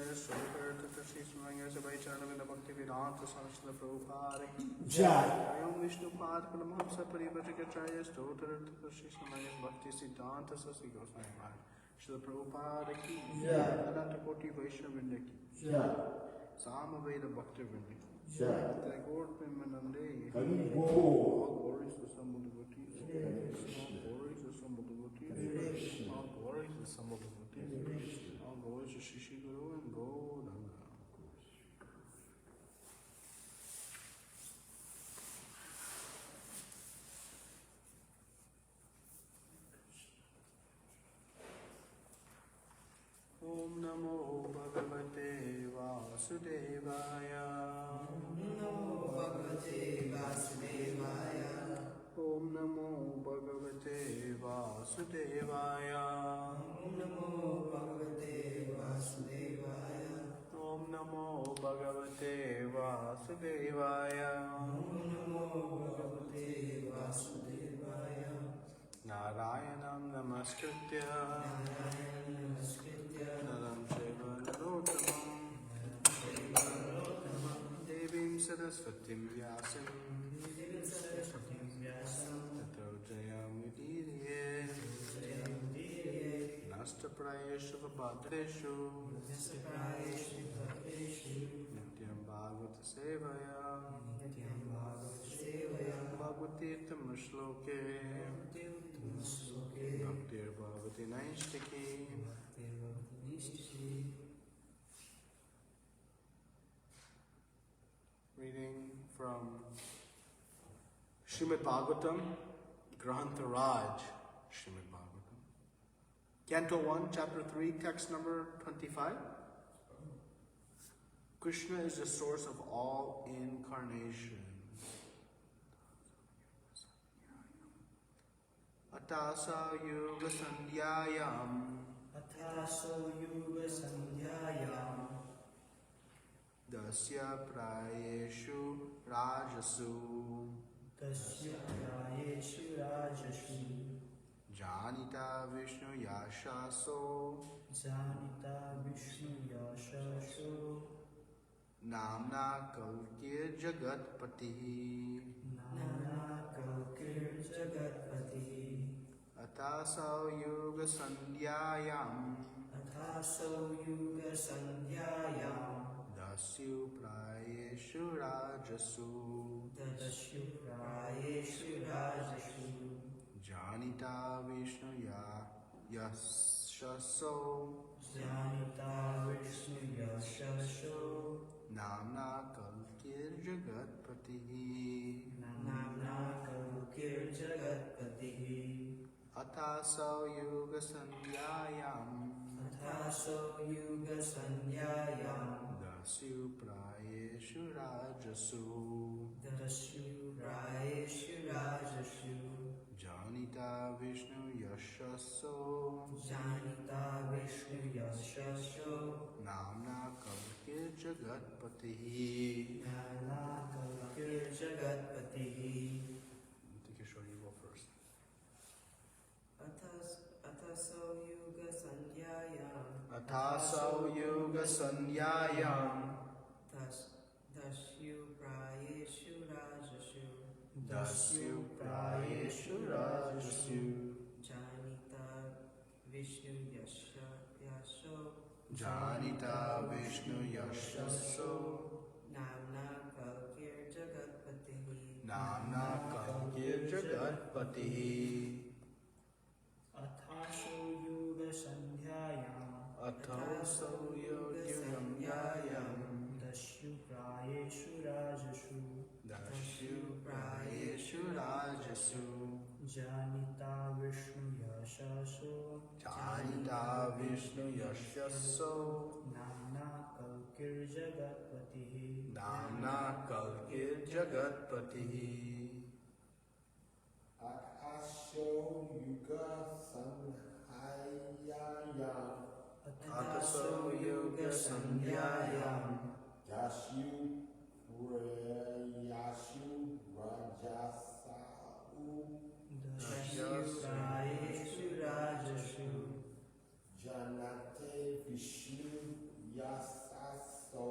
Jaya Srila Shri Srimad Bhagavatam Bhakti Vedanta Saraswati Prabhupada Jai. Om Vishnu Pad Paramahamsa Parivajagacharya Stotra Shri Srimad Bhakti Siddhanta Saraswati Goswami Maharaj Srila Prabhupada ki Jai. Ananta Koti Vaishnavrinda ki Jai. Samaveda Bhakti Vrinda ki Jai. Tagore Premanande Hari All Bol. glories to Sambhu devotees All glories to Sambhu devotees All glories to Sambhu devotees All glories to Shri Guru and Gauranga. Om Namo Bhagavate Vasudevaya. Om Namo Bhagavate Vasudevaya. Om Namo Bhagavate Vasudevaya. Om Namo Bhagavate Vasudevaya. Om Namo Bhagavate Vasudevaya. Om Namo Bhagavate Vasudevaya. Narayanam Namaskritya Narayana Namaskritya. Naram Shaiva Narottamam Devim Saraswatim Vyasam Devim Saraswatim Vyasam. Tato Jayam Udiriye Nashtaprayeshu Vabhadreshu Nasaprayeshu Bhaktishu. Nityam Bhagavata Sevaya Nityam Bhagavata Sevaya. Bhagavatirtam Shloke Bhakti Sloke. Bhaktir Bhagavati Naishtaki. Bhakti Nishti. Reading from Srimad Bhagavatam, Grantha Raj, Srimad Bhagavatam. Canto 1, Chapter 3, text number 25. Krishna is the source of all incarnations. Atasa Yuga Sandhyayam Athaso Yuga Sandhyayam. Dasya Prayeshu Rajasu Tasya Prayeshu Rajashu. Janita Vishnu Yashaso Janita Vishnu Yashasho. Namna Kalkir Jagatpati Nana Kalkir Jagatpati. Atasa Yuga Sandhyayam Athaso Yuga Sandhyayam. Dasyu Prayeshu Rajasu Dasyu Prayeshu Rajashu. Janita Vishnu Yashaso Janita Vishnu Yashasho. Namna Kalkir Jagatpati Namna Kalkir Jagatpati. Atasa Yuga Sandhyayam Athaso Yuga Sandhyayam. Dasyu Prayeshu Rajasu Dasyu Prayeshu Rajashu. Janita Vishnu Yashaso Janita Vishnu Yashasho. Namna Kalkir Jagatpati. Nana Kalkir Jagatpati. Kishore, you go first. Athaso Yuga Sandhyayam. Athaso Yuga Sandhyayam Dasyu Prayeshu Rajashu. Dasyu Prayeshu Rajasu Janita Vishnu Yasho. Janita Vishnu Yashaso Namna Kalkir Jagatpati. Namna Kalkir Jagatpati. Athaso Yuga Sandhyayam. Athaso Yuga Sandhyayam Dasyu Prayeshu Rajashu. Dasyu Prayeshu Rajasu Janita Vishnu Yashaso. Janita Vishnu Yashaso Namna Kalkir Jagatpati. Namna Kalkir Jagatpati. Athaso Yuga Sandhyayam. Athaso Yuga Sandhyayam Dasyu Prayeshu Rajasa. Dasyu Prayeshu Rajashu. Janate Vishnu yasaso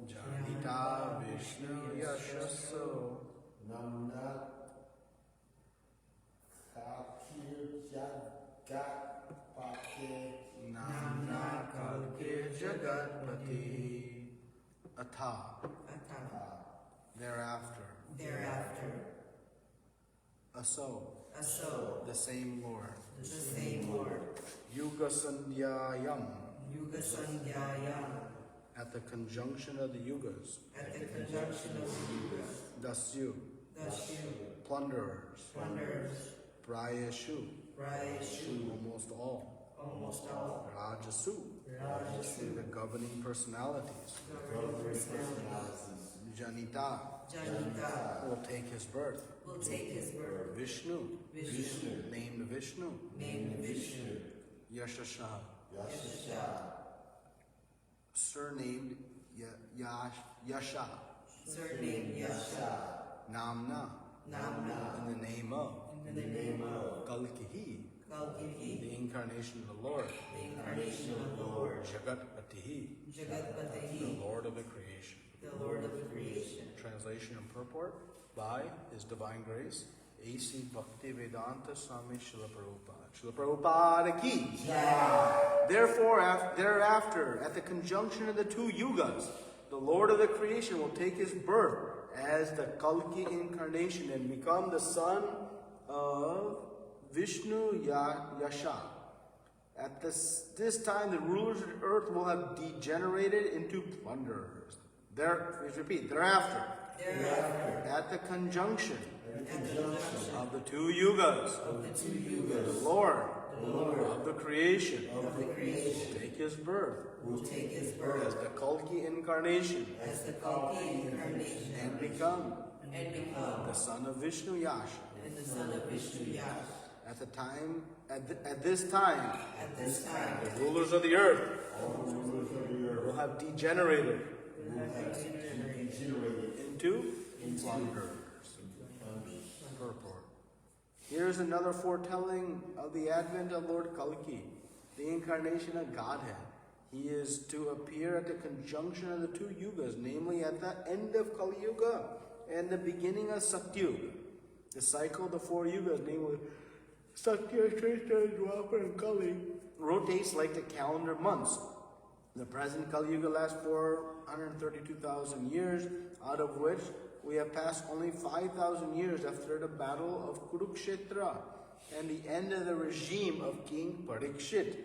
Janita Vishnu Yashaso namna kakir jagatpate Namna Kalkir Jagatpati Atha. Thereafter. Aso. The same Lord. Yuga Sandhyayam. At the conjunction of the yugas. Dasyu. Plunderers. Prayashu. Almost all. Rajasu. The governing personalities. Janita will take his birth. Vishnu. Named Vishnu. Yashasha. Surnamed Yasha. Namna. In the name of. Kalkihi. The incarnation of the Lord. Jagatpatihi. The Lord of the creation. Translation and purport by His Divine Grace, A.C. Bhaktivedanta Swami Srila Prabhupada. Srila Prabhupada ki. Therefore, thereafter, at the conjunction of the two yugas, the Lord of the creation will take his birth as the Kalki incarnation and become the son of Vishnu Yasha. At this time, the rulers of the earth will have degenerated into plunderers. Thereafter, at the conjunction of the two yugas, the Lord of the creation will take his birth as the Kalki incarnation and become the son of Vishnu Yasha. At this time, the rulers of the earth will have degenerated into plunderers. Purport. Here's another foretelling of the advent of Lord Kalki, the incarnation of Godhead. He is to appear at the conjunction of the two yugas, namely at the end of Kali Yuga and the beginning of Satyuga. The cycle of the four yugas, namely Satya, Treta, Dwapara, and Kali, rotates like the calendar months. The present Kali Yuga lasts 432,000 years, out of which we have passed only 5,000 years after the battle of Kurukshetra and the end of the regime of King Parikshit.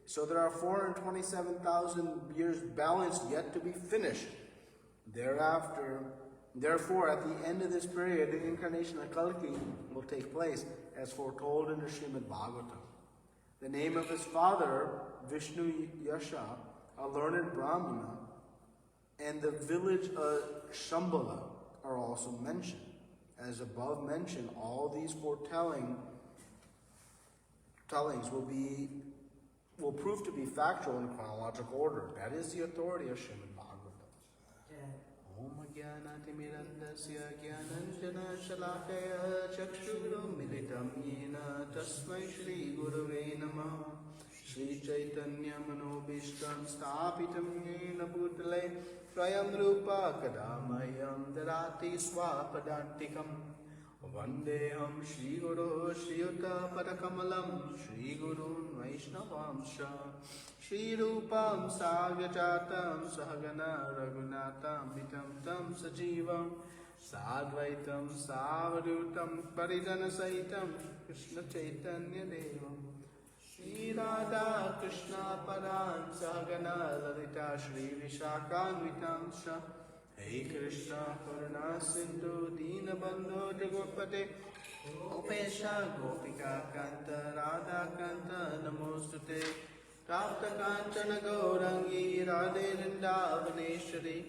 So there are 427,000 years balance yet to be finished. Therefore, at the end of this period, the incarnation of Kalki will take place, as foretold in the Srimad Bhagavatam. The name of his father, Vishnu Yasha, a learned Brahmana, and the village of Shambhala are also mentioned. As above mentioned, all these foretellings will prove to be factual in chronological order. That is the authority of Srimad Bhagavatam. Om Jnanati Mirandasya Jnananjana Shalakaya Chakshuru Militam Yena Tasmai Shri Gurave Namah Shri Chaitanya Manobishtam Stapitam Yena Bhutale Swayam Rupa Kadamayam Darati Swapadantikam Vandeham Shri Guru Shri Yuta Padakamalam Shri Guru Vaishnavamsha Shri Rupam Savyachatam Sahagana Raghunatam Vitam Tam Sajivam Sadvaitam Savadutam Parijana Saitam Krishna Chaitanya Devam Shri Radha Krishna Padan Sahagana Lalita Shri Vishakan Vitam Shah Hey Krishna Karuna Sindhu Dina Bandhu Jagopate Gopesha Gopika Kanta Radha Kanta Namostute Tapta Kanchana Gaurangi Radhe Vrindavaneshwari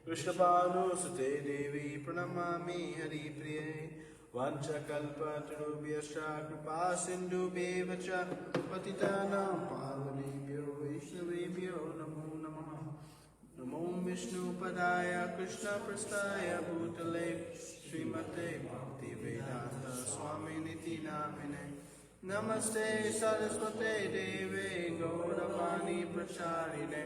Vrishabhanu Sute Devi Pranamami Hari Priye Vancha Kalpa Tarubhyascha Kripa Sindhu Bevacha Patitanam Pavanebhyo Vaishnavebhyo Namo Namaha Namo Vishnu Padaya Krishna Prastaya Bhutale Srimate Bhakti Vedanta Swami Niti Namine Namaste Saraswate Deve Gauravani Pracharine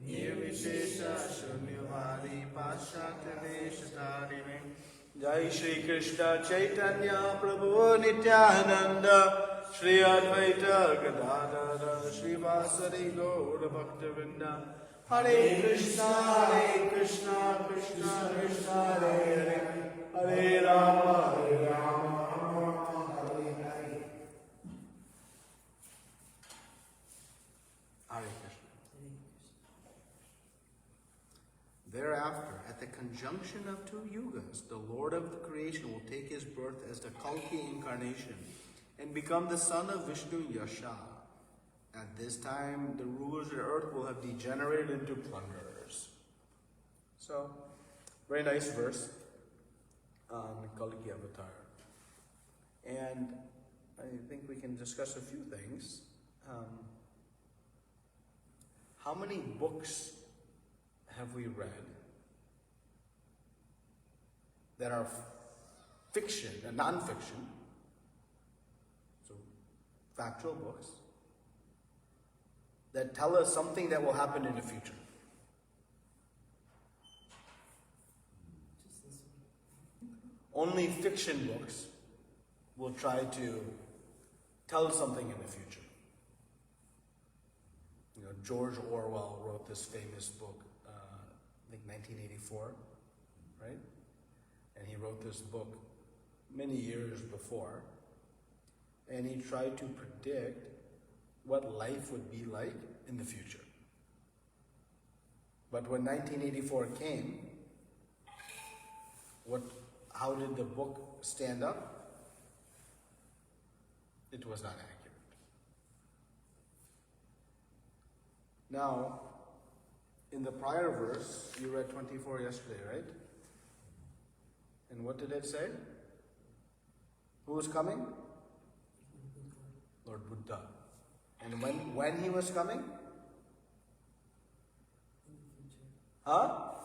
Nirvishesha Shunyavadi Paschatadeshatarine. Jai Shri Krishna Chaitanya Prabhu Nityananda Shri Advaita Gadadara Shri Vasari Gaura Bhaktavinda. Hare Krishna Krishna Krishna Hare Hare, Hare Rama Hare Hare. Hare Krishna. Thereafter, at the conjunction of two yugas, the Lord of the creation will take his birth as the Kalki incarnation and become the son of Vishnu Yasha. At this time, the rulers of the earth will have degenerated into plunderers. So, very nice verse on Kalki Avatar. And I think we can discuss a few things. How many books have we read that are fiction and non-fiction, so factual books, that tell us something that will happen in the future? Only fiction books will try to tell something in the future. You know, George Orwell wrote this famous book, I think 1984, right? And he wrote this book many years before, and he tried to predict what life would be like in the future. But when 1984 came, how did the book stand up? It was not accurate. Now, in the prior verse, you read 24 yesterday, right? And what did it say? Who was coming? Lord Buddha. And when he was coming? Huh?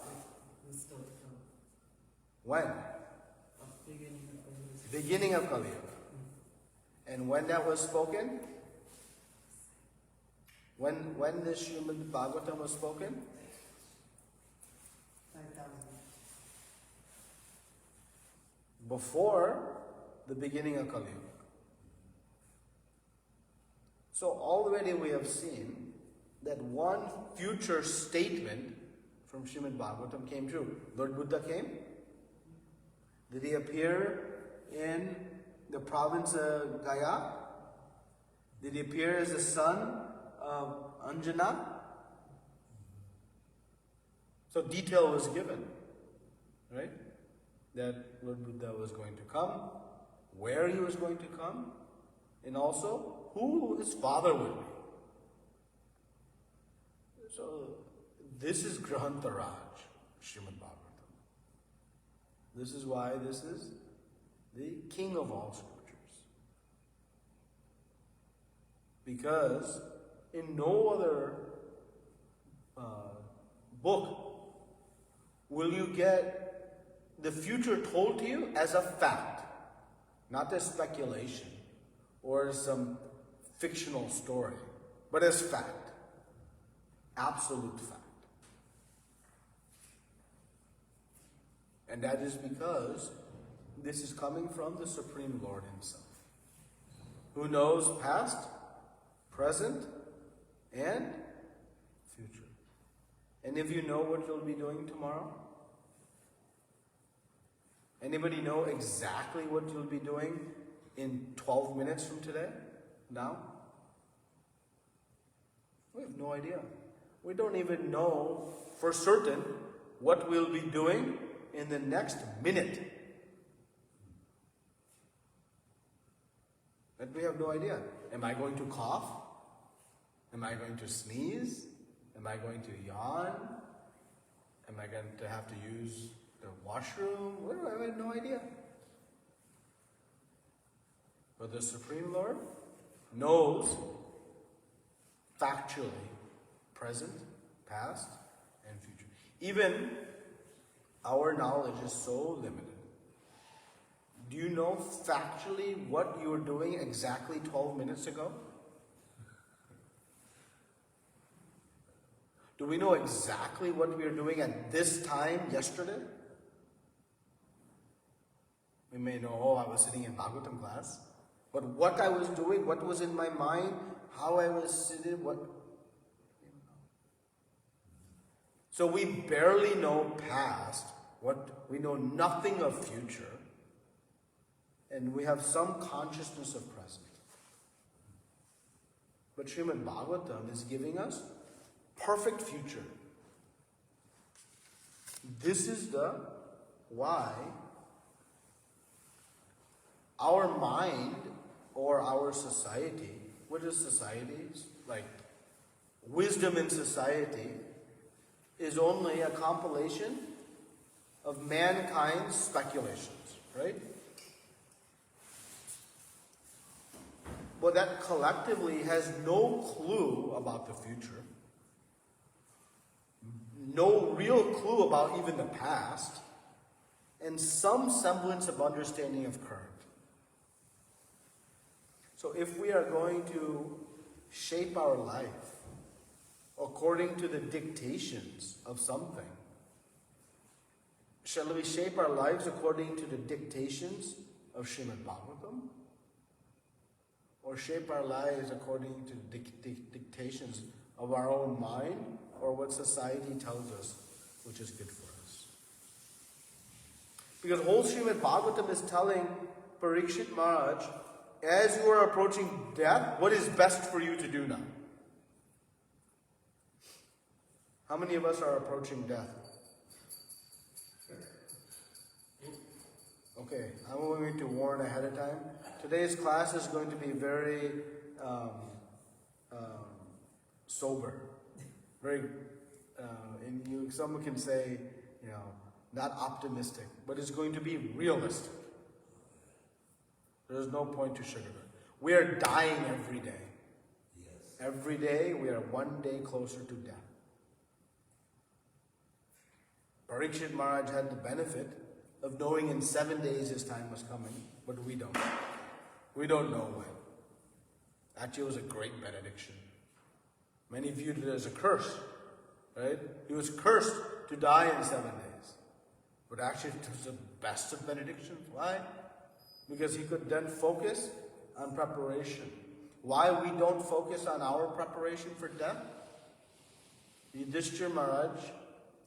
When? Beginning of Kali Yuga. And when that was spoken? When the Srimad Bhagavatam was spoken? 5,000. Before the beginning of Kali Yuga. So already we have seen that one future statement from Srimad Bhagavatam came true. Lord Buddha came. Did he appear in the province of Gaya? Did he appear as the son of Anjana? So detail was given, right? That Lord Buddha was going to come, where he was going to come, and also who his father would be. So this is Grantharaj, Srimad Bhagavatam. This is why this is the king of all scriptures. Because in no other book will you get the future told to you as a fact, not as speculation or some fictional story, but as fact, absolute fact. And that is because this is coming from the Supreme Lord himself, who knows past, present, and future. And if you know what you'll be doing tomorrow, anybody know exactly what you'll be doing in 12 minutes from today? Now? We have no idea. We don't even know for certain what we'll be doing in the next minute. But we have no idea. Am I going to cough? Am I going to sneeze? Am I going to yawn? Am I going to have to use the washroom? I have no idea. But the Supreme Lord knows factually present, past, and future. Even our knowledge is so limited. Do you know factually what you were doing exactly 12 minutes ago? Do we know exactly what we are doing at this time yesterday? We may know, oh, I was sitting in Bhagavatam class. But what I was doing, what was in my mind, how I was sitting, what... So we barely know past, we know nothing of future, and we have some consciousness of present. But Srimad Bhagavatam is giving us perfect future. This is the why our mind or our society, what is societies? Like wisdom in society is only a compilation of mankind's speculations, right? But that collectively has no clue about the future. No real clue about even the past, and some semblance of understanding of current. So if we are going to shape our life according to the dictations of something, shall we shape our lives according to the dictations of Srimad Bhagavatam? Or shape our lives according to dictations of our own mind, or what society tells us, which is good for us? Because whole Srimad Bhagavatam is telling Parikshit Maharaj, as you are approaching death, what is best for you to do now? How many of us are approaching death? Okay, I'm going to warn ahead of time. Today's class is going to be very sober. Very, and someone can say, not optimistic, but it's going to be realistic. There's no point to sugarcoat. We are dying every day. Yes. Every day we are one day closer to death. Parikshit Maharaj had the benefit of knowing in 7 days his time was coming, but we don't. We don't know when. Actually, it was a great benediction. Many viewed it as a curse, right? He was cursed to die in 7 days. But actually, it was the best of benedictions. Why? Because he could then focus on preparation. Why we don't focus on our preparation for death? Yudhishthira Maharaj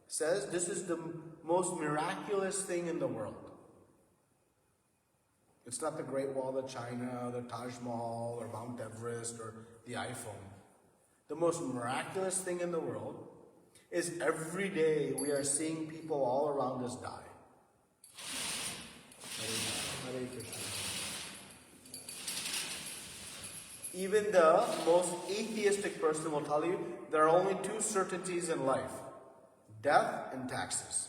says this is the most miraculous thing in the world. It's not the Great Wall of China, the Taj Mahal, or Mount Everest, or the iPhone. The most miraculous thing in the world is every day we are seeing people all around us die. Hare Krishna. Even the most atheistic person will tell you there are only two certainties in life: death and taxes.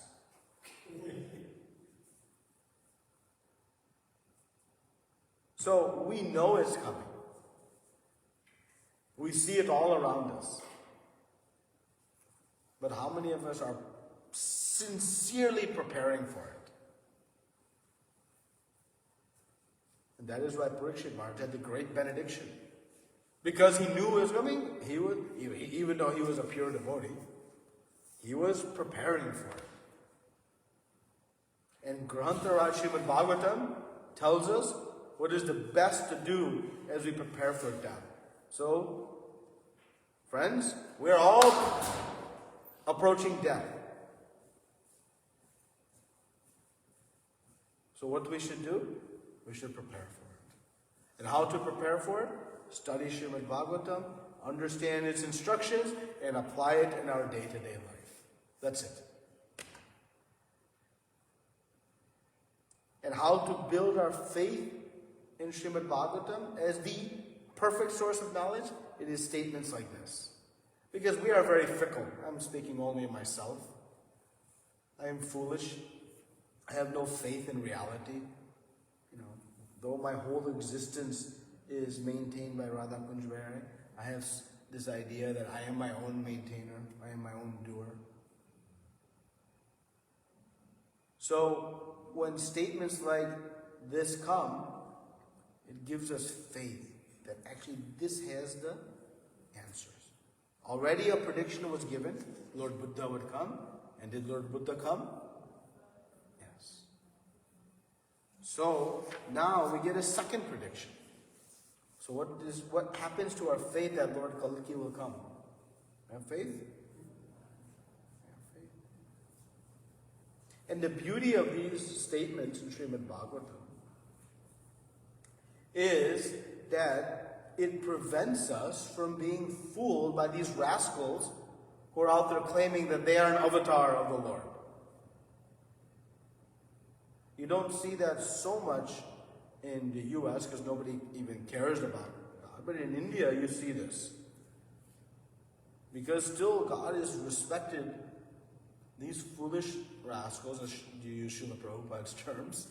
So we know it's coming. We see it all around us. But how many of us are sincerely preparing for it? And that is why Parikshit Maharaj had the great benediction. Because he knew it was coming, even though he was a pure devotee, he was preparing for it. And Grantharaj Srimad Bhagavatam tells us what is the best to do as we prepare for death. So, friends, we're all approaching death. So what we should do? We should prepare for it. And how to prepare for it? Study Srimad Bhagavatam, understand its instructions, and apply it in our day-to-day life. That's it. And how to build our faith in Srimad Bhagavatam as the perfect source of knowledge? It is statements like this. Because we are very fickle. I'm speaking only of myself. I am foolish. I have no faith in reality. Though my whole existence is maintained by Radha Kunjvihari, I have this idea that I am my own maintainer. I am my own doer. So when statements like this come, it gives us faith that actually this has the answers. Already a prediction was given. Lord Buddha would come. And did Lord Buddha come? Yes. So now we get a second prediction. So what happens to our faith that Lord Kalki will come? Have faith? Have faith. And the beauty of these statements in Srimad Bhagavatam is that it prevents us from being fooled by these rascals who are out there claiming that they are an avatar of the Lord. You don't see that so much in the US because nobody even cares about God. But in India, you see this. Because still God has respected these foolish rascals, as you use Srila Prabhupada's terms,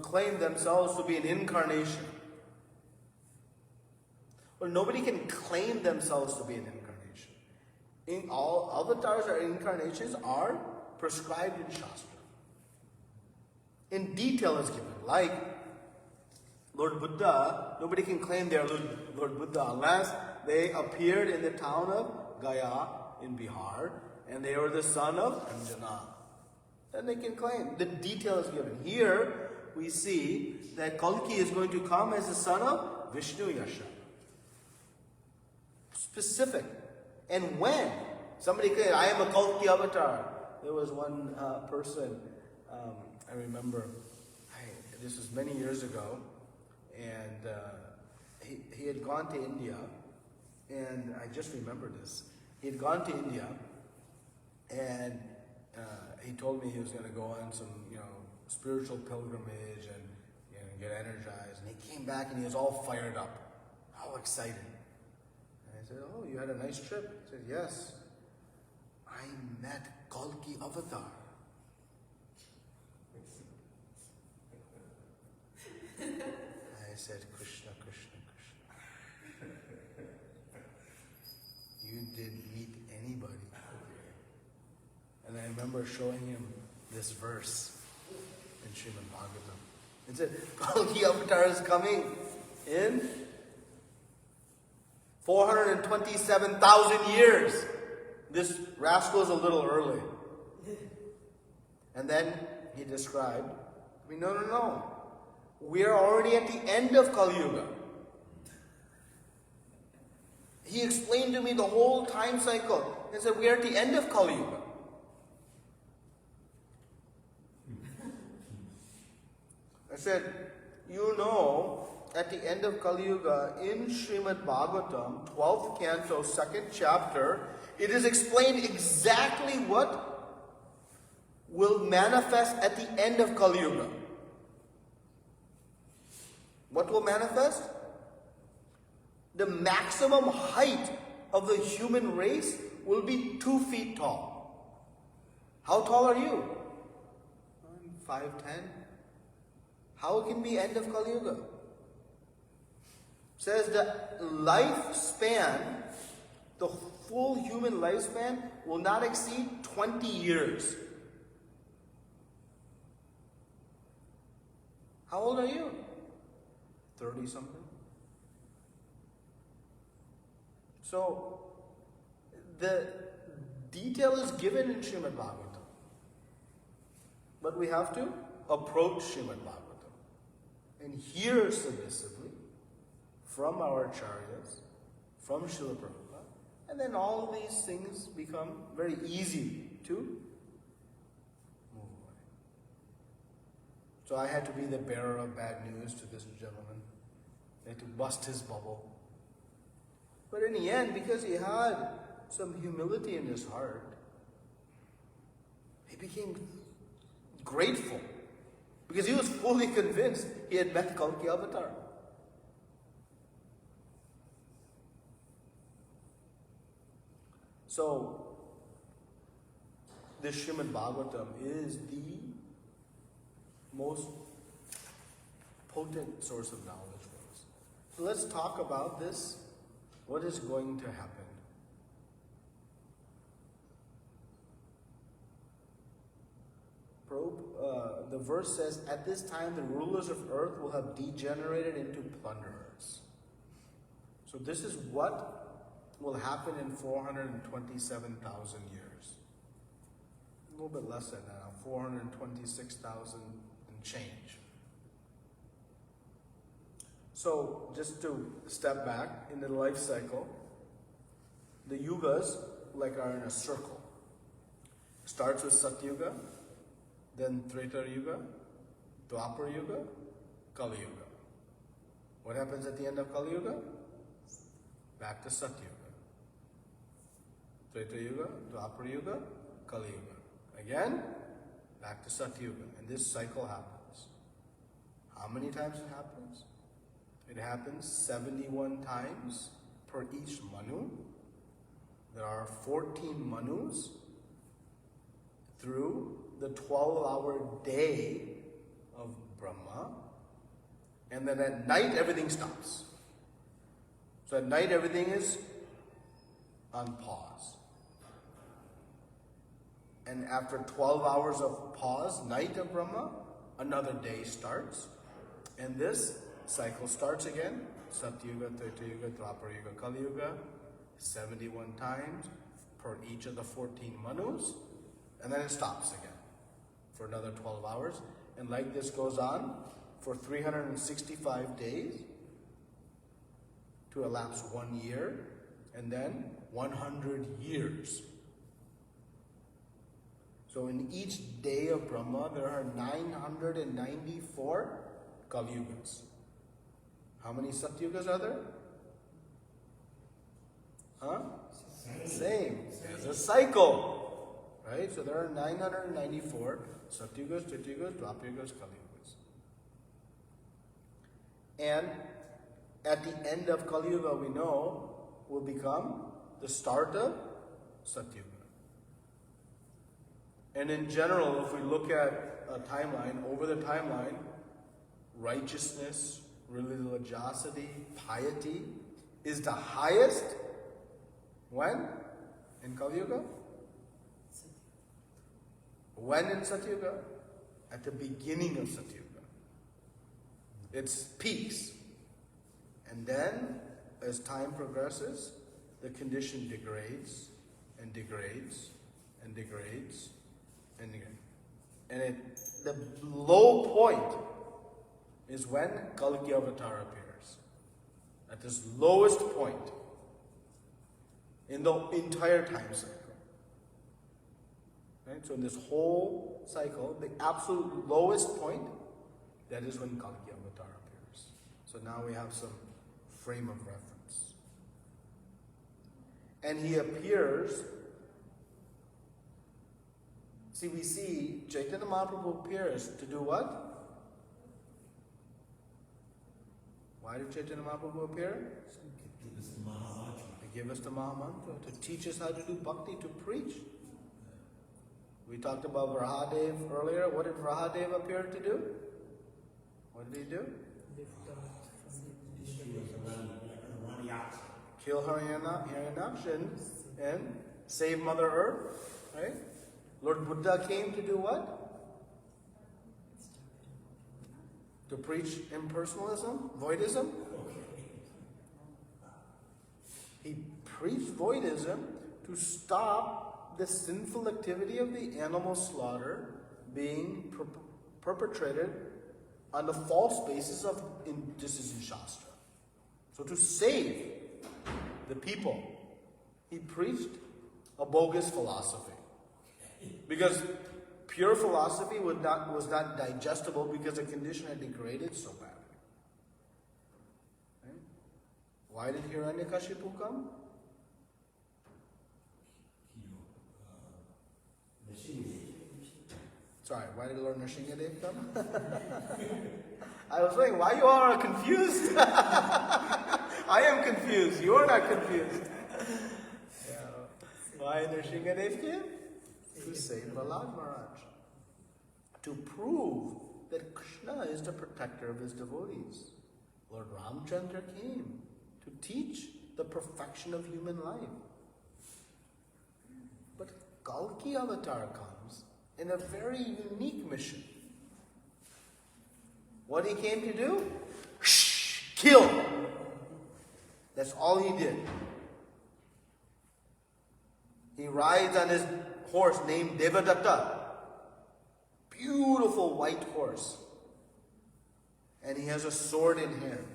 claim themselves to be an incarnation. Well, nobody can claim themselves to be an incarnation. All avatars or incarnations are prescribed in Shastra. In detail is given. Like Lord Buddha, nobody can claim they are Lord Buddha unless they appeared in the town of Gaya in Bihar and they were the son of Anjana. Then they can claim. The detail is given. Here we see that Kalki is going to come as the son of Vishnu Yasha. Specific. And when? Somebody said, I am a Kalki avatar. There was one person, I remember, this was many years ago, and he had gone to India, and I just remember this. He had gone to India, and he told me he was going to go on some, spiritual pilgrimage and get energized. And he came back and he was all fired up, all excited. And I said, oh, you had a nice trip? He said, yes. I met Kalki Avatar. I said, Krishna, Krishna, Krishna. You didn't meet anybody. And I remember showing him this verse in Srimad Bhagavatam. It said, Kalki Avatar is coming in 427,000 years. This rascal is a little early. And then he described, no. We are already at the end of Kali Yuga. He explained to me the whole time cycle. He said, we are at the end of Kali Yuga. I said, at the end of Kali Yuga, in Srimad Bhagavatam, 12th canto, 2nd chapter, it is explained exactly what will manifest at the end of Kali Yuga. What will manifest? The maximum height of the human race will be 2 feet tall. How tall are you? 5'10". How can be end of Kali Yuga? Says the lifespan, the full human lifespan will not exceed 20 years. How old are you? 30 something. So the detail is given in Srimad Bhagavatam. But we have to approach Srimad Bhagavatam and hear submissively from our acharyas, from Srila Prabhupada, and then all these things become very easy to move away. So I had to be the bearer of bad news to this gentleman. I had to bust his bubble. But in the end, because he had some humility in his heart, he became grateful. Because he was fully convinced he had met Kalki Avatar. So, this Srimad Bhagavatam is the most potent source of knowledge for us. So let's talk about this. What is going to happen? The verse says, at this time the rulers of earth will have degenerated into plunderers. So this is what will happen in 427,000 years. A little bit less than that, 426,000 and change. So, just to step back in the life cycle, the yugas are in a circle. Starts with Satyuga, then Treta Yuga, Dwapara Yuga, Kali Yuga. What happens at the end of Kali Yuga? Back to Satyuga. Treta Yuga, Dwapara Yuga, Kali Yuga. Again, back to Satyuga. And this cycle happens. How many times it happens? It happens 71 times per each Manu. There are 14 Manus through the 12-hour day of Brahma. And then at night, everything stops. So at night, everything is on pause. And after 12 hours of pause, night of Brahma, another day starts. And this cycle starts again. Satyuga, Treta Yuga, Dwapara Yuga, Kali Yuga. 71 times per each of the 14 Manus. And then it stops again for another 12 hours. And like this goes on for 365 days to elapse 1 year. And then 100 years. So in each day of Brahma, there are 994 Kali Yugas. How many Satyugas are there? Huh? Same. There's a cycle. Right? So there are 994 Satyugas, Treta Yugas, Dwapara Yugas, Kali Yugas. And at the end of Kali Yuga, we know, will become the start of Satyuga. And in general, if we look at a timeline, over the timeline, righteousness, religiosity, piety is the highest. When? In Kali Yuga? When in Satyuga? At the beginning of Satyuga. It's peaks. And then, as time progresses, the condition degrades and degrades and degrades and degrades. And the low point is when Kalki Avatar appears. At this lowest point in the entire time cycle. Right? So in this whole cycle, the absolute lowest point, that is when Kalki Avatar appears. So now we have some frame of reference. And he appears. See, we see Chaitanya Mahaprabhu appears to do what? Why did Chaitanya Mahaprabhu appear? To give us the Mahamantra, to teach us how to do bhakti, to preach. We talked about Vrahadev earlier. What did Vrahadev appear to do? What did he do? Kill Hiranyaksh and save Mother Earth. Right? Lord Buddha came to do what? To preach impersonalism, voidism. He preached voidism to stop the sinful activity of the animal slaughter being perpetrated on the false basis of, this is in Shastra. So to save the people, he preached a bogus philosophy. Because pure philosophy was not digestible because the condition had degraded so badly. Right? Why did Hiranyakashipu come? Sorry, why did Lord Nrsingadev come? I was saying, why you all are confused? I am confused. You are not confused. Yeah. Why Nrsingadev came? To save Prahlad Maharaj. To prove that Krishna is the protector of his devotees. Lord Ramchandra came to teach the perfection of human life. But Kalki Avatar comes in a very unique mission. What he came to do? Kill. That's all he did. He rides on his horse named Devadatta. Beautiful white horse. And he has a sword in hand.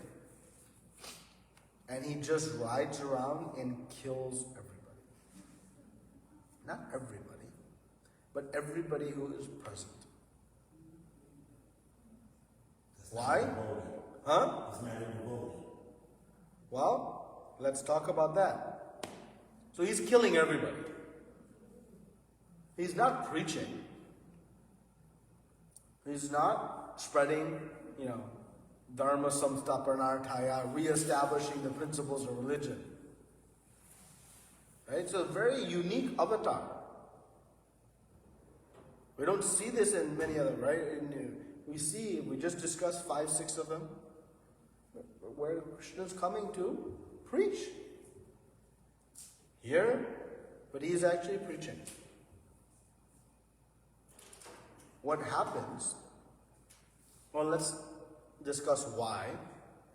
And he just rides around and kills everybody. Not everybody, but everybody who is present. Why? Huh? It's not even voting. Well, let's talk about that. So he's killing everybody. He's not preaching. He's not spreading, Dharma samstapanarthaya, re-establishing the principles of religion. Right? It's a very unique avatar. We don't see this in many other, right? We just discussed 5, 6 of them, where Krishna's coming to preach. Here, but he's actually preaching. What happens? Well, let's discuss why,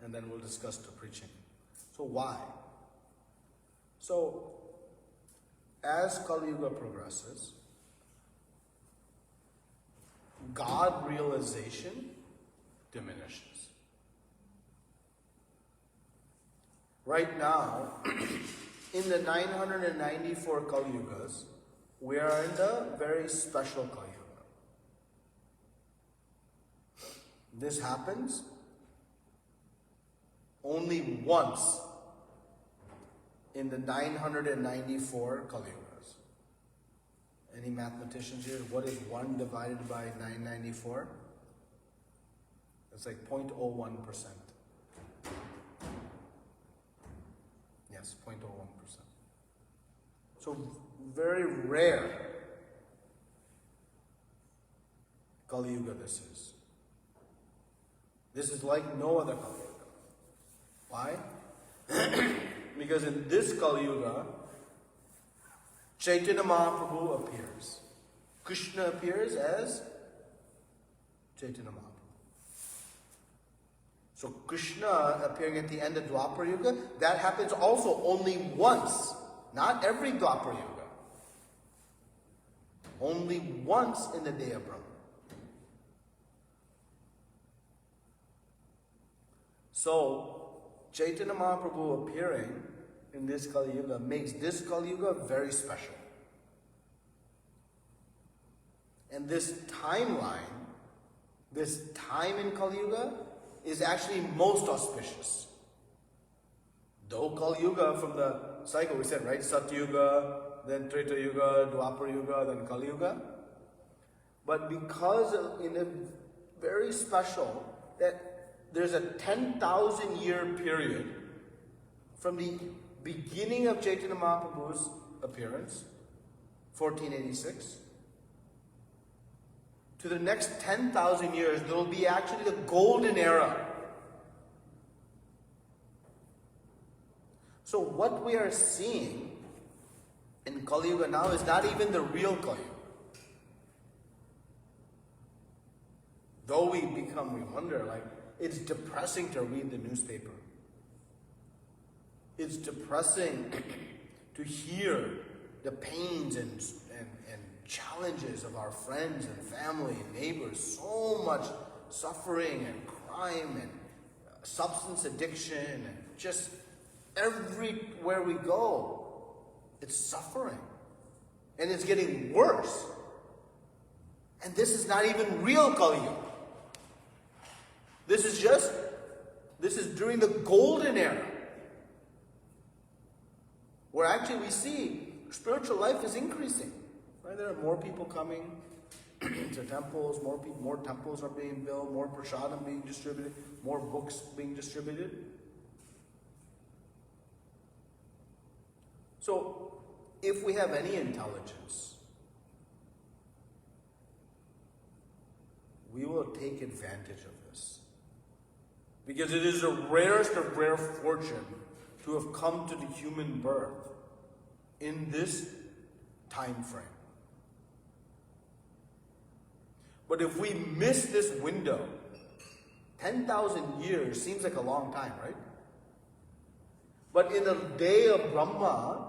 and then we'll discuss the preaching. So why? So, as Kali Yuga progresses, God realization diminishes. Right now, in the 994 Kali Yugas, we are in the very special Kali Yuga. This happens only once in the 994 Kali Yugas. Any mathematicians here? What is 1 divided by 994? It's like 0.01%. Yes, 0.01%. So very rare Kali Yuga this is. This is like no other Kali Yuga. Why? Because in this Kali Yuga, Chaitanya Mahaprabhu appears. Krishna appears as Chaitanya Mahaprabhu. So Krishna appearing at the end of Dwapara Yuga, that happens also only once. Not every Dwapara Yuga. Only once in the day of Brahma. So, Chaitanya Mahaprabhu appearing in this Kali Yuga makes this Kali Yuga very special. And this timeline, this time in Kali Yuga is actually most auspicious. Though Kali Yuga from the cycle we said, right? Satya Yuga, then Treta Yuga, Dwapara Yuga, then Kali Yuga. But because in a very special, that there's a 10,000 year period from the beginning of Chaitanya Mahaprabhu's appearance, 1486, to the next 10,000 years, there will be actually the golden era. So what we are seeing in Kali Yuga now is not even the real Kali Yuga. Though we wonder, it's depressing to read the newspaper. It's depressing to hear the pains and challenges of our friends and family and neighbors. So much suffering and crime and substance addiction and just everywhere we go, it's suffering. And it's getting worse. And this is not even real Kali Yuga. This is during the golden era, where actually we see spiritual life is increasing. Right? There are more people coming to temples, more temples are being built, more prasadam being distributed, more books being distributed. So, if we have any intelligence, we will take advantage of this. Because it is the rarest of rare fortune to have come to the human birth in this time frame. But if we miss this window, 10,000 years seems like a long time, right? But in the day of Brahma,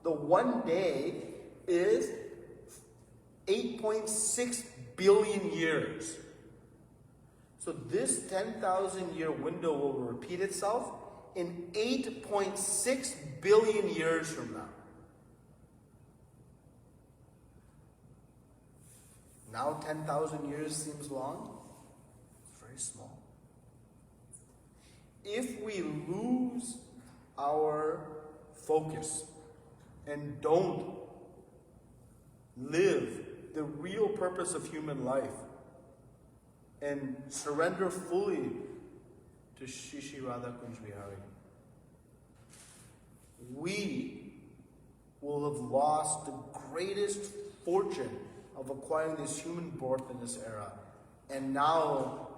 the one day is 8.6 billion years. So this 10,000 year window will repeat itself in 8.6 billion years from now. Now 10,000 years seems long. It's very small. If we lose our focus and don't live the real purpose of human life and surrender fully to Shri Shri Radha Kunj Vihari, we will have lost the greatest fortune of acquiring this human birth in this era, and now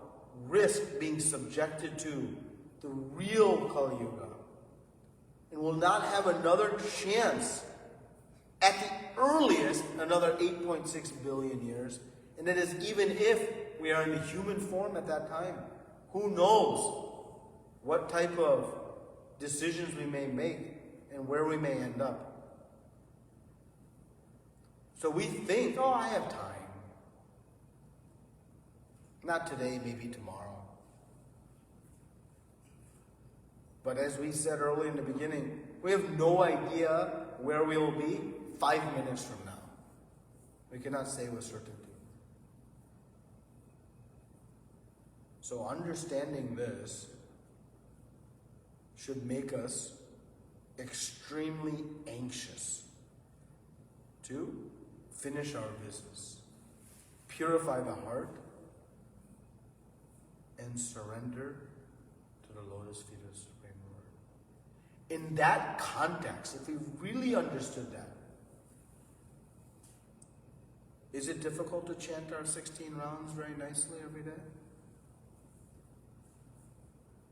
risk being subjected to the real Kali Yuga, and will not have another chance at the earliest another 8.6 billion years. And that is even if we are in a human form at that time. Who knows what type of decisions we may make and where we may end up. So we think, oh, I have time. Not today, maybe tomorrow. But as we said early in the beginning, we have no idea where we will be 5 minutes from now. We cannot say with certainty. So understanding this should make us extremely anxious to finish our business, purify the heart, and surrender to the lotus feet of the Supreme Lord. In that context, if we really understood that, is it difficult to chant our 16 rounds very nicely every day?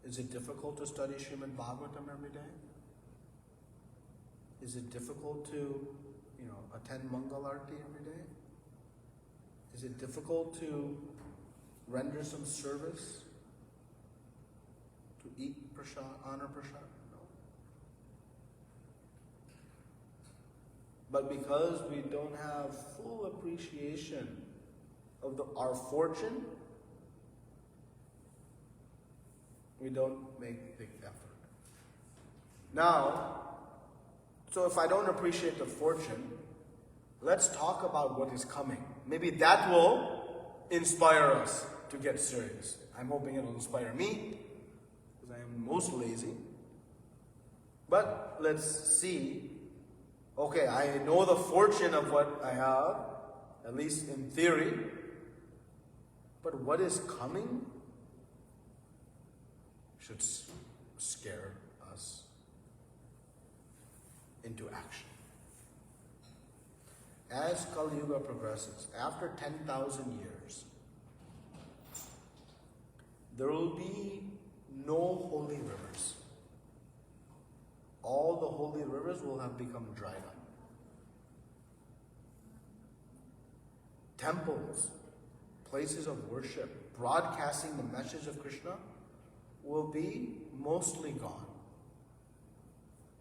Is it difficult to study Srimad Bhagavatam every day? Is it difficult to, attend Mangal Arti every day? Is it difficult to render some service? To eat prasad, honor prasad? No. But because we don't have full appreciation of our fortune, we don't make big effort. Now, so if I don't appreciate the fortune, let's talk about what is coming. Maybe that will inspire us to get serious. I'm hoping it'll inspire me, because I am most lazy. But let's see. Okay, I know the fortune of what I have, at least in theory. But what is coming should scare us into action. As Kali Yuga progresses, after 10,000 years, there will be no holy rivers. All the holy rivers will have become dried up. Temples, places of worship, broadcasting the message of Krishna will be mostly gone.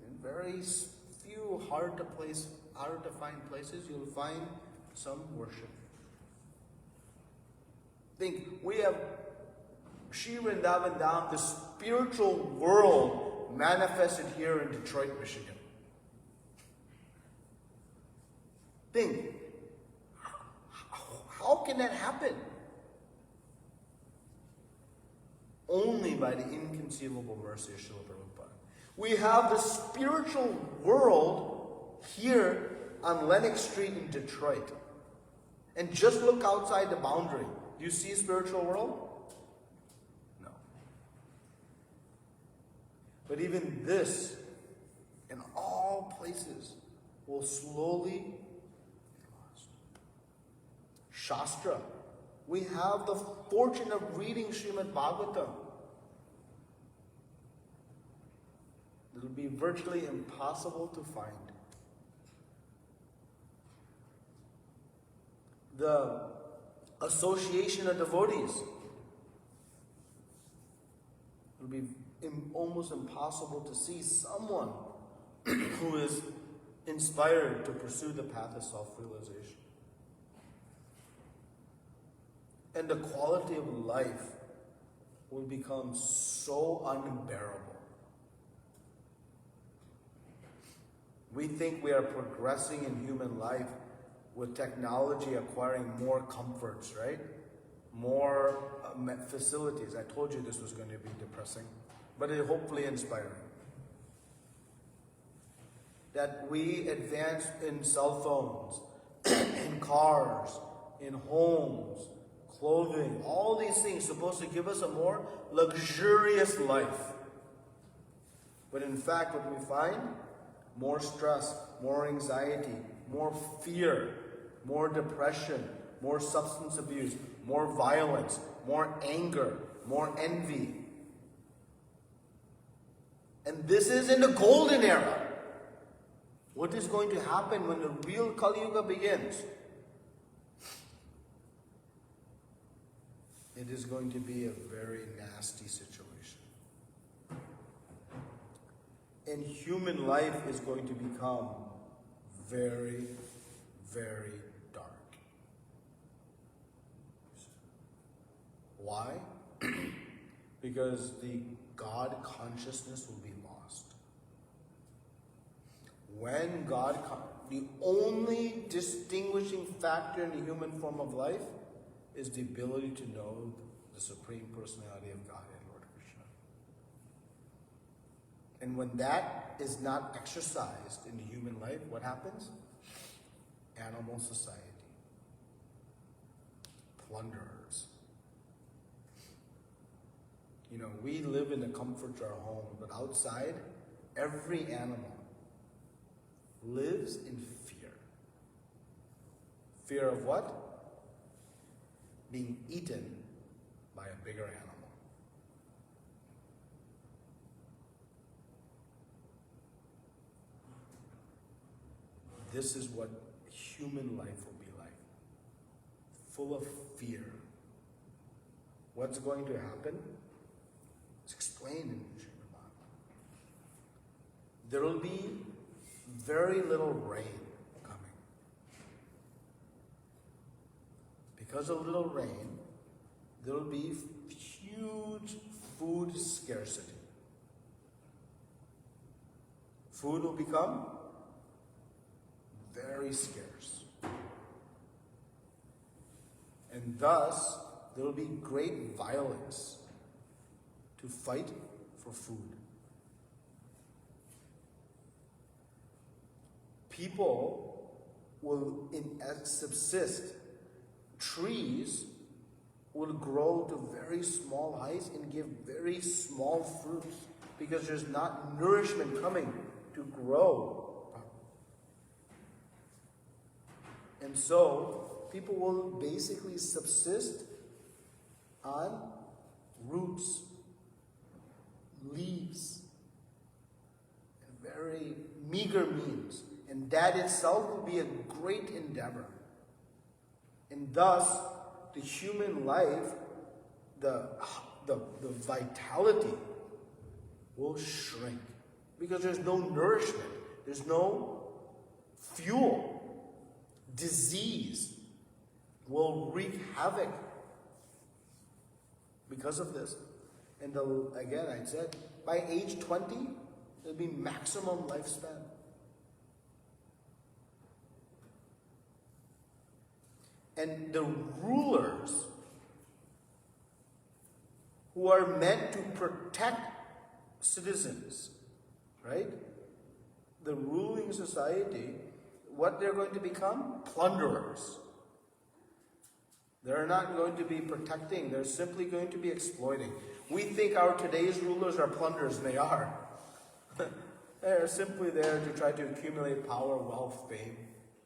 In very few hard to find places, you'll find some worship. Think, we have Sri Vrindavan Dham, the spiritual world manifested here in Detroit, Michigan. Think, how can that happen? Only by the inconceivable mercy of Srila Prabhupada. We have the spiritual world here on Lenox Street in Detroit. And just look outside the boundary. Do you see spiritual world? No. But even this, in all places, will slowly be lost. Shastra. We have the fortune of reading Srimad Bhagavatam. It will be virtually impossible to find. The association of devotees will be almost impossible to see someone who is inspired to pursue the path of self-realization. And the quality of life will become so unbearable. We think we are progressing in human life with technology acquiring more comforts, right? More facilities. I told you this was going to be depressing, but it hopefully inspiring. That we advance in cell phones, in cars, in homes, clothing, all these things supposed to give us a more luxurious life. But in fact, what we find, more stress, more anxiety, more fear, more depression, more substance abuse, more violence, more anger, more envy. And this is in the golden era. What is going to happen when the real Kali Yuga begins? It is going to be a very nasty situation. And human life is going to become very, very dark. Why? Because the God consciousness will be lost. When the only distinguishing factor in the human form of life is the ability to know the Supreme Personality of Godhead, Lord Krishna. And when that is not exercised in the human life, what happens? Animal society. Plunderers. You know, we live in the comforts of our home, but outside, every animal lives in fear. Fear of what? Being eaten by a bigger animal. This is what human life will be like. Full of fear. What's going to happen? It's explained in Srimad Bhagavatam. There will be very little rain coming. Because of little rain, there will be huge food scarcity. Food will become very scarce. And thus, there will be great violence to fight for food. People will subsist. Trees will grow to very small heights and give very small fruits because there's not nourishment coming to grow. And so, people will basically subsist on roots, leaves, and very meager means. And that itself will be a great endeavor. And thus, the human life, the vitality will shrink. Because there's no nourishment. There's no fuel. Disease will wreak havoc because of this. And again, I said, by age 20, there'll be maximum lifespan. And the rulers who are meant to protect citizens, right? The ruling society, what they're going to become? Plunderers. They're not going to be protecting, they're simply going to be exploiting. We think our today's rulers are plunderers, and they are. They're simply there to try to accumulate power, wealth, fame,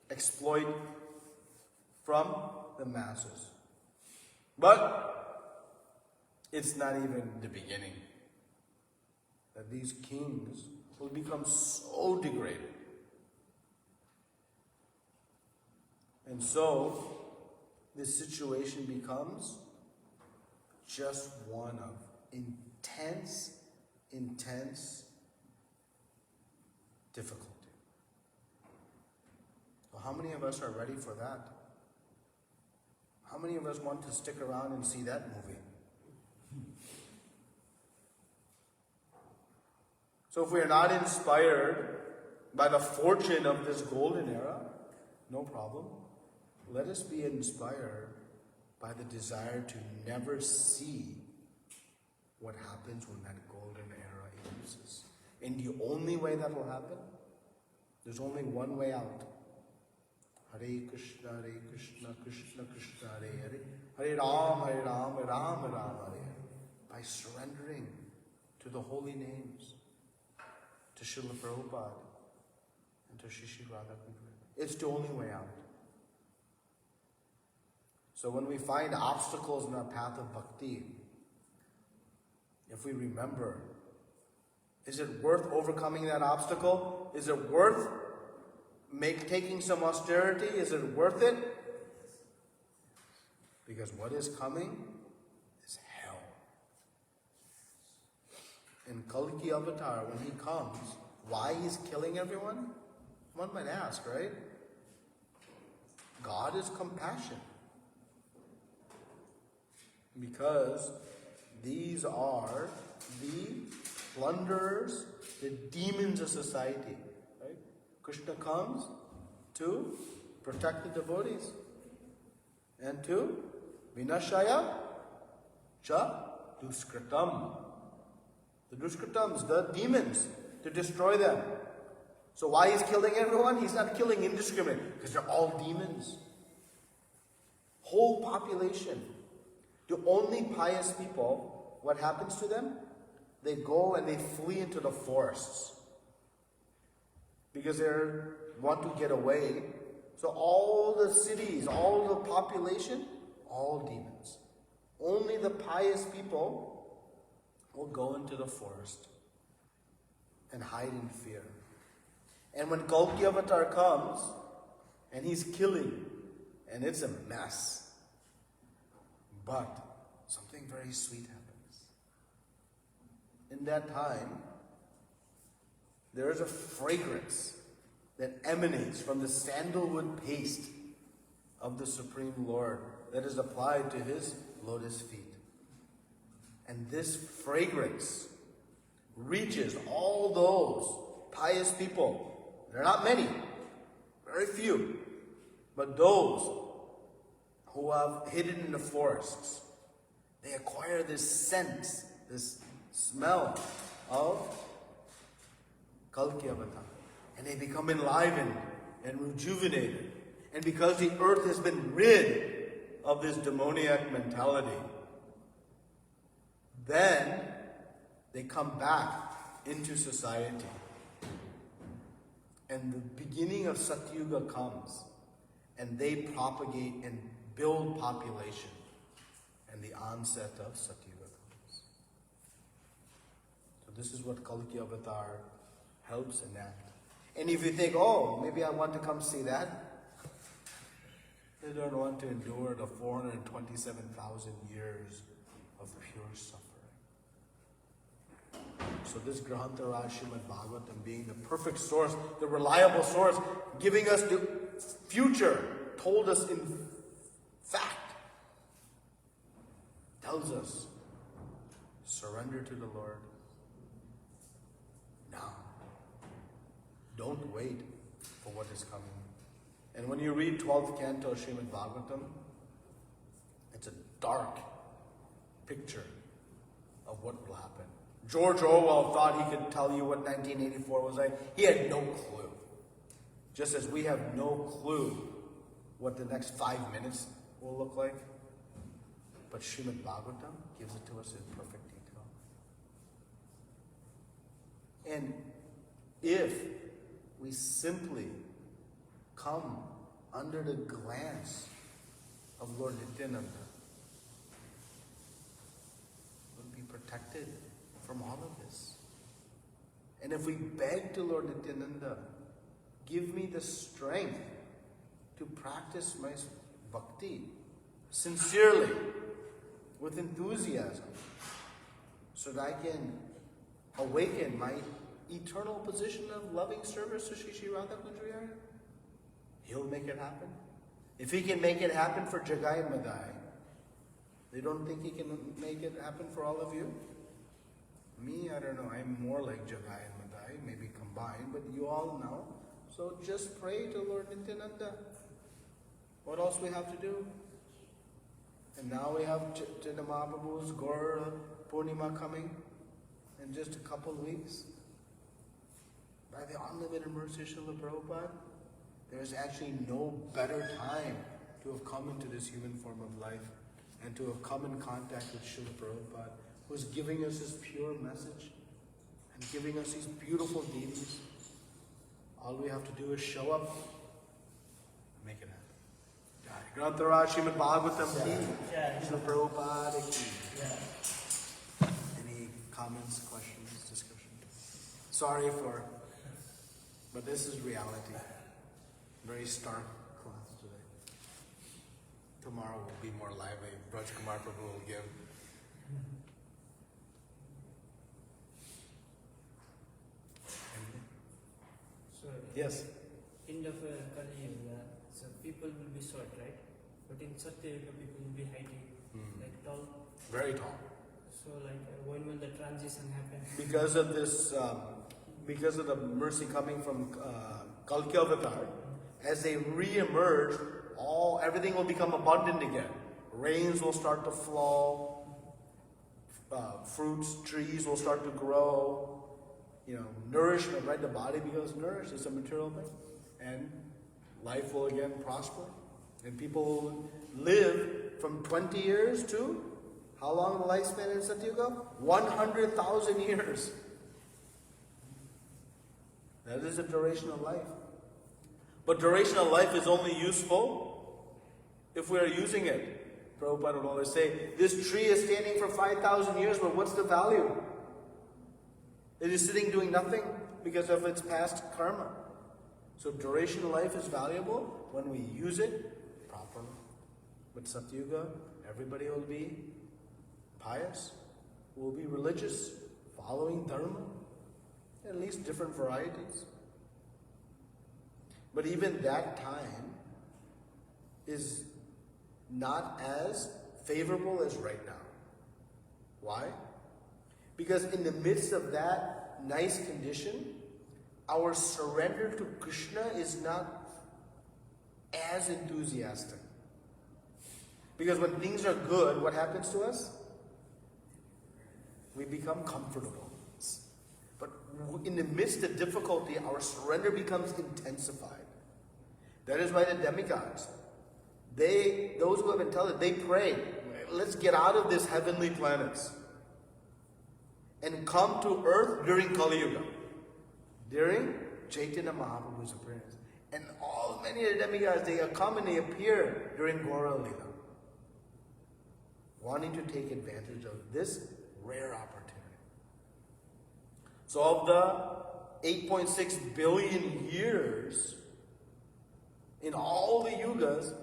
exploit from the masses. But it's not even the beginning. That these kings will become so degraded. And so, this situation becomes just one of intense difficulty. Well, how many of us are ready for that? How many of us want to stick around and see that movie? So if we are not inspired by the fortune of this golden era, no problem. Let us be inspired by the desire to never see what happens when that golden era ends. And the only way that will happen, there's only one way out. Hare Krishna, Krishna Krishna, Hare Hare, Hare Ram, Ram Ram, Hare Hare. By surrendering to the holy names, to Srila Prabhupada, and to Shri Shri Radha Krishna. It's the only way out. So when we find obstacles in our path of bhakti, if we remember, is it worth overcoming that obstacle? Is it worth taking some austerity? Is it worth it? Because what is coming is hell. In Kalki Avatar, when he comes, why he's killing everyone? One might ask, right? God is compassion. Because these are the plunderers, the demons of society. Right? Krishna comes to protect the devotees and to vinashaya cha duskritam. The duskritams, the demons, to destroy them. So why he's killing everyone? He's not killing indiscriminately, because they're all demons. Whole population. The only pious people, what happens to them? They go and they flee into the forests. Because they want to get away. So all the cities, all the population, all demons. Only the pious people will go into the forest and hide in fear. And when Kalki Avatar comes, and he's killing, and it's a mess. But something very sweet happens. In that time, there is a fragrance that emanates from the sandalwood paste of the Supreme Lord that is applied to his lotus feet. And this fragrance reaches all those pious people. There are not many, very few, but those who have hidden in the forests, they acquire this sense, this smell of Kalki Avatar. And they become enlivened and rejuvenated. And because the earth has been rid of this demoniac mentality, then they come back into society. And the beginning of Satyuga comes, and they propagate and build population, and the onset of Satyuga comes. So this is what Kalki Avatar helps enact. And if you think, oh, maybe I want to come see that, they don't want to endure the 427,000 years of pure suffering. So this Grantharaj Srimad Bhagavatam being the perfect source, the reliable source, giving us the future, told us in fact, tells us, surrender to the Lord now. Don't wait for what is coming. And when you read 12th canto of Srimad Bhagavatam, it's a dark picture of what will happen. George Orwell thought he could tell you what 1984 was like. He had no clue. Just as we have no clue what the next 5 minutes will look like. But Srimad Bhagavatam gives it to us in perfect detail. And if we simply come under the glance of Lord Nityananda, we'll be protected from all of this. And if we beg to Lord Nityananda, give me the strength to practice my bhakti sincerely, with enthusiasm, so that I can awaken my eternal position of loving service to Shri Shri Radha Kunjayar, He'll make it happen. If he can make it happen for Jagai and Madai, they don't think he can make it happen for all of you? Me, I don't know. I'm more like Jagai and Madai, maybe combined, but you all know. So just pray to Lord Nityananda. What else we have to do? And now we have Chaitanya Mahaprabhu's Gaur Purnima coming in just a couple of weeks. By the unlimited mercy of Srila Prabhupada, there is actually no better time to have come into this human form of life and to have come in contact with Srila Prabhupada, who is giving us his pure message and giving us these beautiful deities. All we have to do is show up and make it happen. Jai Grantaraj Srimad Bhagavatam ki, Srila Prabhupada ki. Any comments, questions, discussion? Sorry but this is reality. Very stark class today. Tomorrow will be more lively. Braj Kumar Prabhu will give. So, Yes. end of Kali Yuga, so people will be short, right? But in Satya Yuga, people will be heighty, like tall. Very tall. So, like, when will the transition happen? Because of this, because of the mercy coming from Kalki Avatar, as they re-emerge, everything will become abundant again. Rains will start to flow, fruits, trees will start to grow, nourishment, right? The body becomes nourished, it's a material thing. And life will again prosper. And people will live from 20 years to, how long the lifespan in Satyuga? 100,000 years. That is the duration of life. But duration of life is only useful if we are using it. Prabhupada would always say, this tree is standing for 5,000 years, but what's the value? It is sitting doing nothing because of its past karma. So duration of life is valuable when we use it properly. With Satyuga, everybody will be pious, will be religious, following dharma, at least different varieties. But even that time is not as favorable as right now. Why? Because in the midst of that nice condition, our surrender to Krishna is not as enthusiastic. Because when things are good, what happens to us? We become comfortable. But in the midst of difficulty, our surrender becomes intensified. That is why the demigods, those who have intelligence, they pray, let's get out of this heavenly planets and come to earth during Kali Yuga, during Chaitanya Mahaprabhu's appearance. And many of the demigods, they come and they appear during Gaura Lila, wanting to take advantage of this rare opportunity. So of the 8.6 billion years, in all the yugas,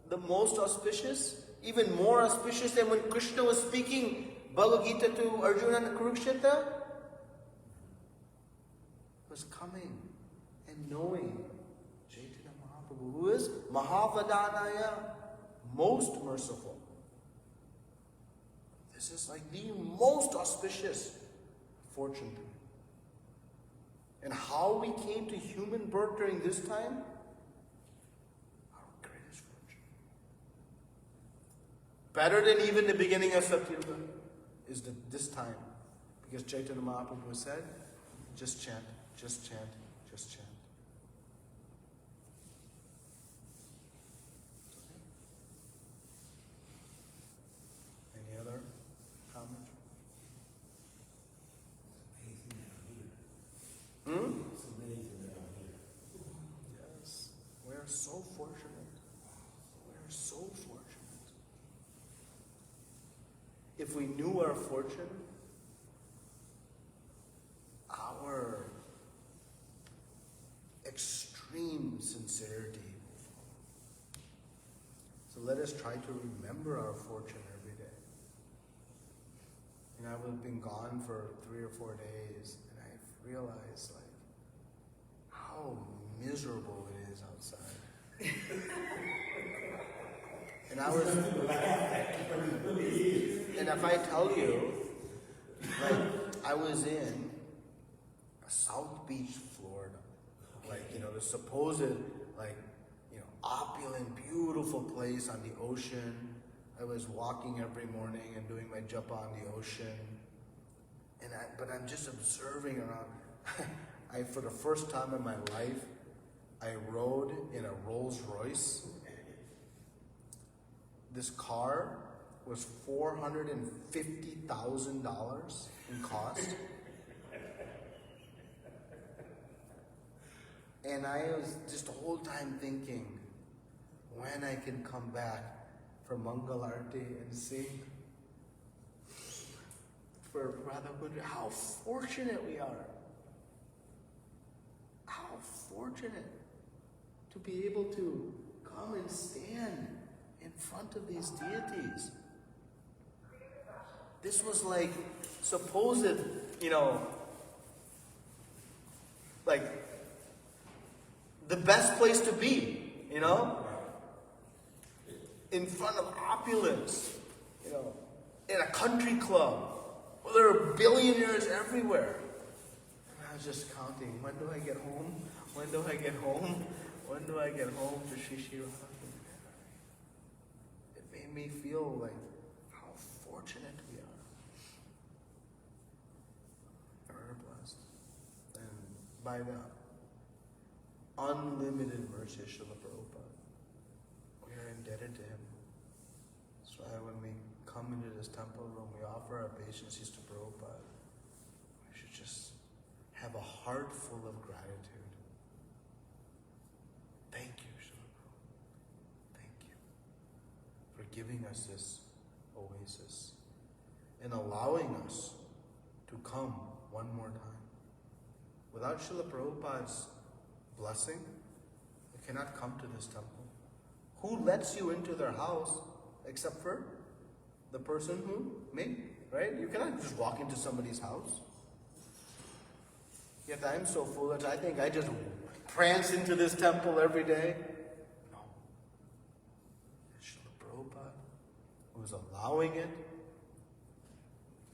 the most auspicious, even more auspicious than when Krishna was speaking Bhagavad Gita to Arjuna and Kurukshetra, was coming and knowing Chaitanya Mahaprabhu, who is Mahavadanaya, most merciful. This is like the most auspicious fortune. And how we came to human birth during this time, our greatest fortune. Better than even the beginning of Satyuga is this time. Because Chaitanya Mahaprabhu said, just chant, just chant, just chant. Any other comments? It's amazing down here. Yes. We are so fortunate. We are so fortunate. If we knew our fortune, our extreme sincerity. So let us try to remember our fortune every day. And I've been gone for 3 or 4 days, and I've realized how miserable it is outside. And I was, and if I tell you, like, I was in South Beach, Florida, like, you know, the supposed, like, you know, opulent, beautiful place on the ocean. I was walking every morning and doing my japa on the ocean. But I'm just observing around. For the first time in my life, I rode in a Rolls Royce. This car was $450,000 in cost. And I was just the whole time thinking, when I can come back for Mangal Arti and sing for Radha, how fortunate we are. How fortunate to be able to come and stand in front of these deities. This was like supposed, you know, like the best place to be, you know? In front of opulence, you know, in a country club. Well, there are billionaires everywhere. And I was just counting, when do I get home? When do I get home? When do I get home to Shishi Radha? It made me feel like how fortunate we are. Very blessed. And by the unlimited mercy of Srila Prabhupada, we are indebted to him. That's why when we come into this temple room, we offer our obeisances to Prabhupada. We should just have a heart full of gratitude. Thank you, Srila Prabhupada. Thank you for giving us this oasis and allowing us to come one more time. Without Srila Prabhupada's blessing, we cannot come to this temple. Who lets you into their house except for the person who made, right? You cannot just walk into somebody's house. Yet I'm so foolish, I think I just prance into this temple every day. No. It's Srila Prabhupada who's allowing it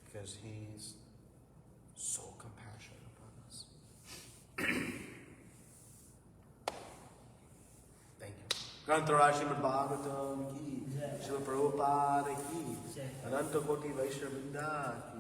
because he's so compassionate upon us. Thank you. Grantara Srimad Bhagavatam ki, Srila Prabhupada ki, Ananta Koti Vaishnava Vrinda ki.